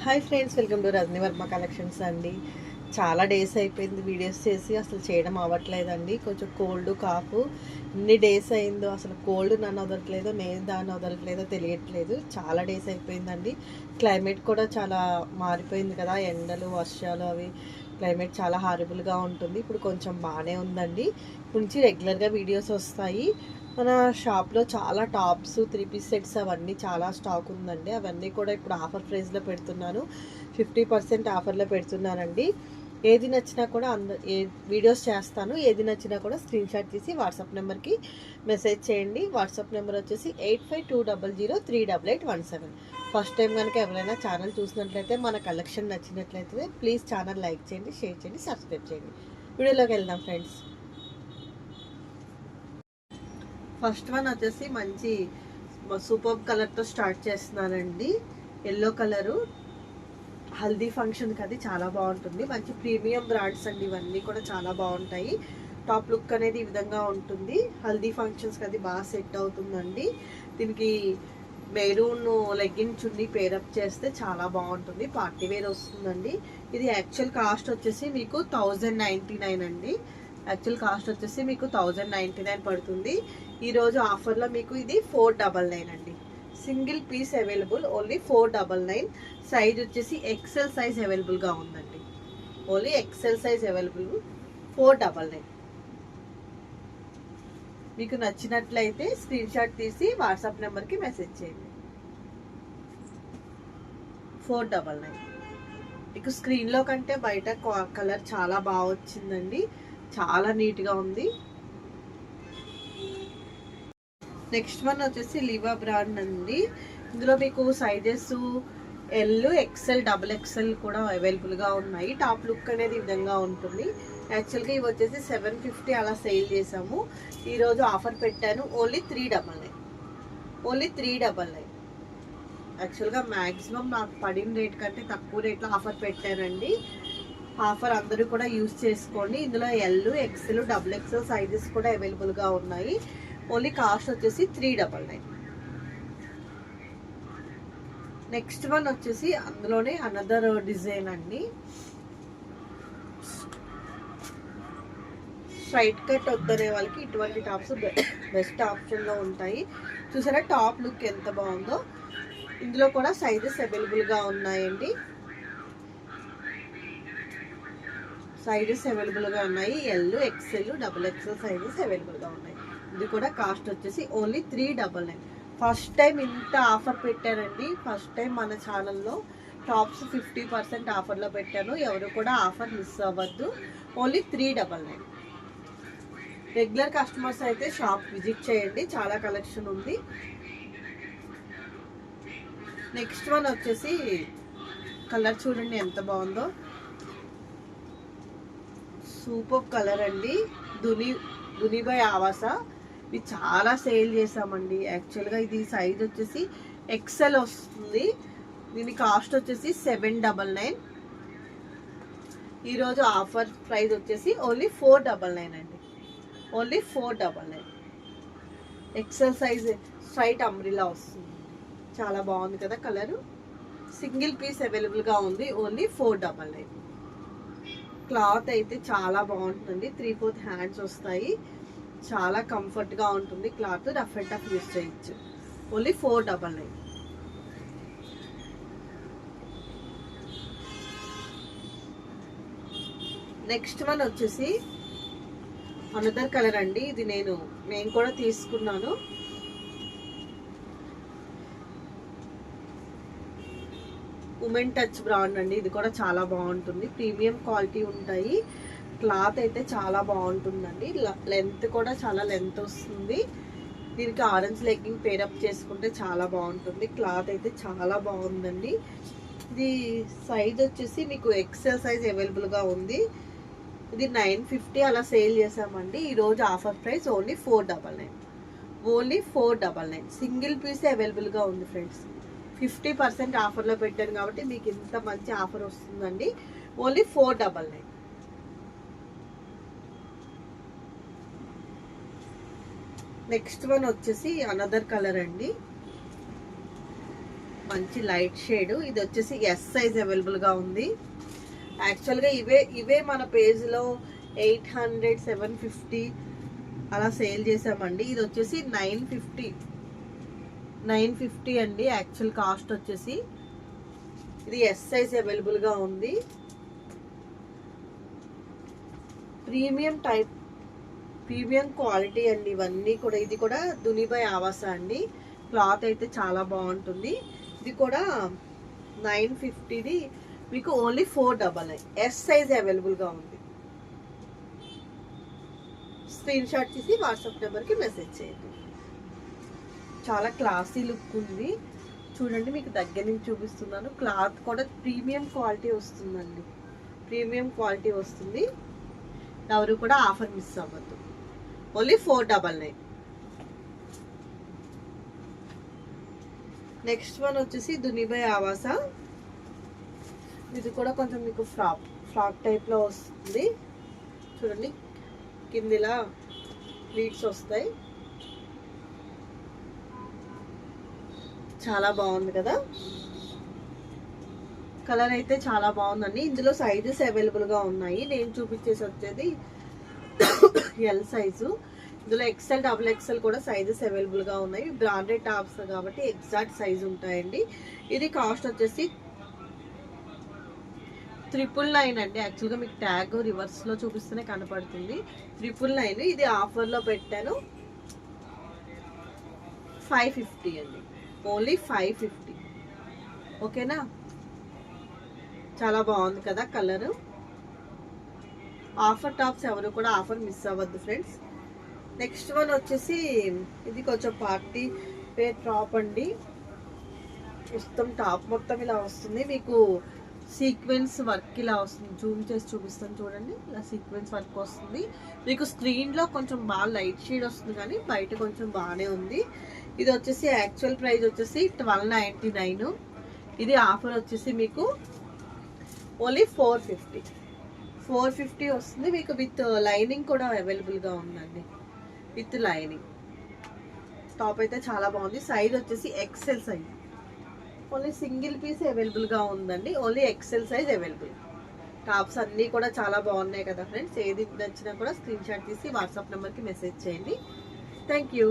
Hi friends, welcome to Rajani Varma collections అండి. చాలా days అయిపోయింది వీడియోస్ చేసి, అసలు చేయడం అవ్వట్లేదండి. కొంచెం కోల్డ్ కాఫ్ ఇన్ని డేస్ అయిందో, అసలు కోల్డ్ నన్ను వదలట్లేదో, నేను దాన్ని వదలట్లేదో తెలియట్లేదు. చాలా డేస్ అయిపోయిందండి. క్లైమేట్ కూడా చాలా మారిపోయింది కదా, ఎండలు వర్షాలు అవి క్లైమేట్ చాలా హారబుల్గా ఉంటుంది. ఇప్పుడు కొంచెం బాగానే ఉందండి. ఇప్పుడు నుంచి రెగ్యులర్గా వీడియోస్ వస్తాయి. మన షాప్లో చాలా టాప్స్, 3 పీస్ సెట్స్ అవన్నీ చాలా స్టాక్ ఉందండి. అవన్నీ కూడా ఇప్పుడు ఆఫర్ ప్రైస్లో పెడుతున్నాను. 50% ఆఫర్లో పెడుతున్నానండి. ఏది నచ్చినా కూడా వీడియోస్ చేస్తాను. ఏది నచ్చినా కూడా స్క్రీన్ షాట్ తీసి వాట్సాప్ నెంబర్కి మెసేజ్ చేయండి. వాట్సాప్ నెంబర్ వచ్చేసి 8520038817. ఫస్ట్ టైం కనుక ఎవరైనా ఛానల్ చూసినట్లయితే, మన కలెక్షన్ నచ్చినట్లయితే ప్లీజ్ ఛానల్ లైక్ చేయండి, షేర్ చేయండి, సబ్స్క్రైబ్ చేయండి. వీడియోలోకి వెళ్దాం ఫ్రెండ్స్. ఫస్ట్ వన్ వచ్చేసి మంచి సూపర్ కలర్తో స్టార్ట్ చేస్తున్నానండి. ఎల్లో కలరు, హల్దీ ఫంక్షన్కి అది చాలా బాగుంటుంది. మంచి ప్రీమియం బ్రాండ్స్ అండి, ఇవన్నీ కూడా చాలా బాగుంటాయి. టాప్ లుక్ అనేది ఈ విధంగా ఉంటుంది. హల్దీ ఫంక్షన్స్కి అది బాగా సెట్ అవుతుందండి. దీనికి మెరూన్ లెగ్గిన్ చున్నీ పేరప్ చేస్తే చాలా బాగుంటుంది. పార్టీ వేర్ వస్తుందండి. ఇది యాక్చువల్ కాస్ట్ వచ్చేసి మీకు 1099 అండి. యాక్చువల్ కాస్ట్ వచ్చేసి మీకు 1099 పడుతుంది. ఈరోజు ఆఫర్లో మీకు ఇది 499 అండి. Single piece available, only 499. Size వచ్చేసి ఎక్సెల్ సైజ్ అవైలబుల్గా ఉందండి. Only XL size available, 499. మీకు నచ్చినట్లయితే స్క్రీన్ షాట్ తీసి వాట్సాప్ నెంబర్కి మెసేజ్ చేయండి. 499. మీకు స్క్రీన్లో కంటే బయట కలర్ చాలా బాగా వచ్చిందండి. చాలా నీట్గా ఉంది. నెక్స్ట్ వన్ వచ్చేసి లివా బ్రాండ్ అండి. ఇందులో మీకు sizes L, XL, double XL కూడా అవైలబుల్గా ఉన్నాయి. టాప్ లుక్ అనేది ఈ విధంగా ఉంటుంది. యాక్చువల్గా ఇవి వచ్చేసి 750 అలా సేల్ చేసాము. ఈరోజు ఆఫర్ పెట్టాను, ఓన్లీ 399. ఓన్లీ 399. యాక్చువల్గా మ్యాక్సిమం నాకు పడిన రేట్ కంటే తక్కువ రేట్లో ఆఫర్ పెట్టానండి. ఆఫర్ అందరూ కూడా యూజ్ చేసుకోండి. ఇందులో L, XL, double XL sizes కూడా అవైలబుల్గా ఉన్నాయి. ఓన్లీ కాస్ట్ వచ్చేసి 399. నెక్స్ట్ వన్ వచ్చేసి అందులోనే అనదర్ డిజైన్ అండి. స్ట్రైట్ కట్ వద్దనే వాళ్ళకి ఇటువంటి టాప్స్ బెస్ట్ ఆప్షన్లో ఉంటాయి. చూసారా టాప్ లుక్ ఎంత బాగుందో. ఇందులో కూడా సైజెస్ అవైలబుల్గా ఉన్నాయండి. సైజెస్ అవైలబుల్గా ఉన్నాయి. L, XL, double XL sizes అవైలబుల్గా ఉన్నాయి. ఇది కూడా కాస్ట్ వచ్చేసి ఓన్లీ 399. ఫస్ట్ టైం ఇంత ఆఫర్ పెట్టానండి. ఫస్ట్ టైం మన ఛానల్లో టాప్స్ 50% ఆఫర్లో పెట్టాను. ఎవరు కూడా ఆఫర్ మిస్ అవ్వద్దు. ఓన్లీ 399. రెగ్యులర్ కస్టమర్స్ అయితే షాప్ విజిట్ చేయండి, చాలా కలెక్షన్ ఉంది. నెక్స్ట్ వన్ వచ్చేసి కలర్ చూడండి ఎంత బాగుందో. సూపర్ కలర్ అండి. దునిబాయ్ ఆవాసా. ఇది చాలా సేల్ చేసామండి. యాక్చువల్గా ఇది సైజ్ వచ్చేసి ఎక్సెల్ వస్తుంది. దీని కాస్ట్ వచ్చేసి 799. ఈరోజు ఆఫర్ ప్రైస్ వచ్చేసి ఓన్లీ 499 అండి. Only 499. XL size straight umbrella వస్తుంది. చాలా బాగుంది కదా కలరు. సింగిల్ పీస్ అవైలబుల్గా ఉంది. ఓన్లీ 499. క్లాత్ అయితే చాలా బాగుంటుంది. 3/4 హ్యాండ్స్ వస్తాయి. చాలా కంఫర్ట్గా ఉంటుంది cloth. Rough and tough use చేయొచ్చు. ఓన్లీ 499. నెక్స్ట్ వన్ వచ్చేసి అనదర్ కలర్ అండి. ఇది నేను కూడా తీసుకున్నాను. ఉమెన్ టచ్ బ్రాండ్ అండి. ఇది కూడా చాలా బాగుంటుంది. ప్రీమియం క్వాలిటీ ఉంటాయి. క్లాత్ అయితే చాలా బాగుంటుందండి. లెంత్ కూడా చాలా లెంత్ వస్తుంది. దీనికి ఆరెంజ్ లెగ్గింగ్ పేరప్ చేసుకుంటే చాలా బాగుంటుంది. క్లాత్ అయితే చాలా బాగుందండి. ఇది సైజ్ వచ్చేసి మీకు ఎక్సెల్ సైజ్ అవైలబుల్గా ఉంది. ఇది 950 అలా సేల్ చేసామండి. ఈరోజు offer price only 499. Only 499. Single piece అవైలబుల్గా ఉంది ఫ్రెండ్స్. 50% ఆఫర్లో పెట్టాను కాబట్టి మీకు ఇంత మంచి ఆఫర్ వస్తుందండి. ఓన్లీ 499. నెక్స్ట్ వన్ వచ్చేసి అనదర్ కలర్ అండి. మంచి లైట్ షేడ్. ఇది వచ్చేసి ఎస్ సైజ్ అవైలబుల్గా ఉంది. యాక్చువల్గా ఇవే మన పేజ్లో 800, 750 అలా సేల్ చేసామండి. ఇది వచ్చేసి 950 అండి యాక్చువల్ కాస్ట్ వచ్చేసి. ఇది ఎస్ సైజ్ అవైలబుల్గా ఉంది. ప్రీమియం క్వాలిటీ అండి ఇవన్నీ కూడా. ఇది కూడా దునిబై ఆవాస అండి. క్లాత్ అయితే చాలా బాగుంటుంది. ఇది కూడా 950ది మీకు ఓన్లీ 499. ఎస్ సైజ్ అవైలబుల్గా ఉంది. స్క్రీన్ షాట్ తీసి వాట్సాప్ నెంబర్కి మెసేజ్ చేయండి. చాలా క్లాసీ లుక్ ఉంది చూడండి, మీకు దగ్గర నుంచి చూపిస్తున్నాను. క్లాత్ కూడా ప్రీమియం క్వాలిటీ వస్తుందండి. ప్రీమియం క్వాలిటీ వస్తుంది. ఎవరు కూడా ఆఫర్ మిస్ అవ్వద్దు. ఓన్లీ 499. నెక్స్ట్ వన్ వచ్చేసి దునిబై ఆవాస. ఇది కూడా కొంచెం మీకు ఫ్రాక్ టైప్లో వస్తుంది చూడండి. కిందిలా ప్లీట్స్ వస్తాయి. చాలా బాగుంది కదా. కలర్ అయితే చాలా బాగుందండి. ఇందులో సైజెస్ అవైలబుల్గా ఉన్నాయి. నేను చూపించేసి వచ్చేది ఎల్ సైజు. ఇందులో ఎక్సెల్, XXL కూడా సైజెస్ అవైలబుల్గా ఉన్నాయి. బ్రాండెడ్ టాప్స్ కాబట్టి ఎగ్జాక్ట్ సైజు ఉంటాయండి. ఇది కాస్ట్ వచ్చేసి 999 అండి. యాక్చువల్గా మీకు ట్యాగ్ రివర్స్లో చూపిస్తేనే కనపడుతుంది. 999. ఇది ఆఫర్లో పెట్టాను 550 అండి. ఓన్లీ 550. ఓకేనా. చాలా బాగుంది కదా కలరు. ఆఫర్ టాప్స్ ఎవరు కూడా ఆఫర్ మిస్ అవ్వద్దు ఫ్రెండ్స్. నెక్స్ట్ వన్ వచ్చేసి ఇది కొంచెం పార్టీ వేర్ టాప్ అండి. మొత్తం టాప్ మొత్తం ఇలా వస్తుంది. మీకు సీక్వెన్స్ వర్క్ ఇలా వస్తుంది. జూమ్ చేసి చూపిస్తాను చూడండి. ఇలా సీక్వెన్స్ వర్క్ వస్తుంది. మీకు స్క్రీన్లో కొంచెం బాగా లైట్ షేడ్ వస్తుంది కానీ బయట కొంచెం బాగానే ఉంది. ఇది వచ్చేసి యాక్చువల్ ప్రైస్ వచ్చేసి 1299. ఇది ఆఫర్ వచ్చేసి మీకు ఓన్లీ 450 వస్తుంది. మీకు విత్ లైనింగ్ కూడా అవైలబుల్గా ఉందండి. విత్ లైనింగ్ టాప్ అయితే చాలా బాగుంది. సైజ్ వచ్చేసి XL size. Only single piece అవైలబుల్గా ఉందండి. Only XL size available. Tops అన్నీ కూడా చాలా బాగున్నాయి కదా ఫ్రెండ్స్. ఏది నచ్చినా కూడా స్క్రీన్ షాట్ తీసి వాట్సాప్ నెంబర్కి మెసేజ్ చేయండి. Thank you.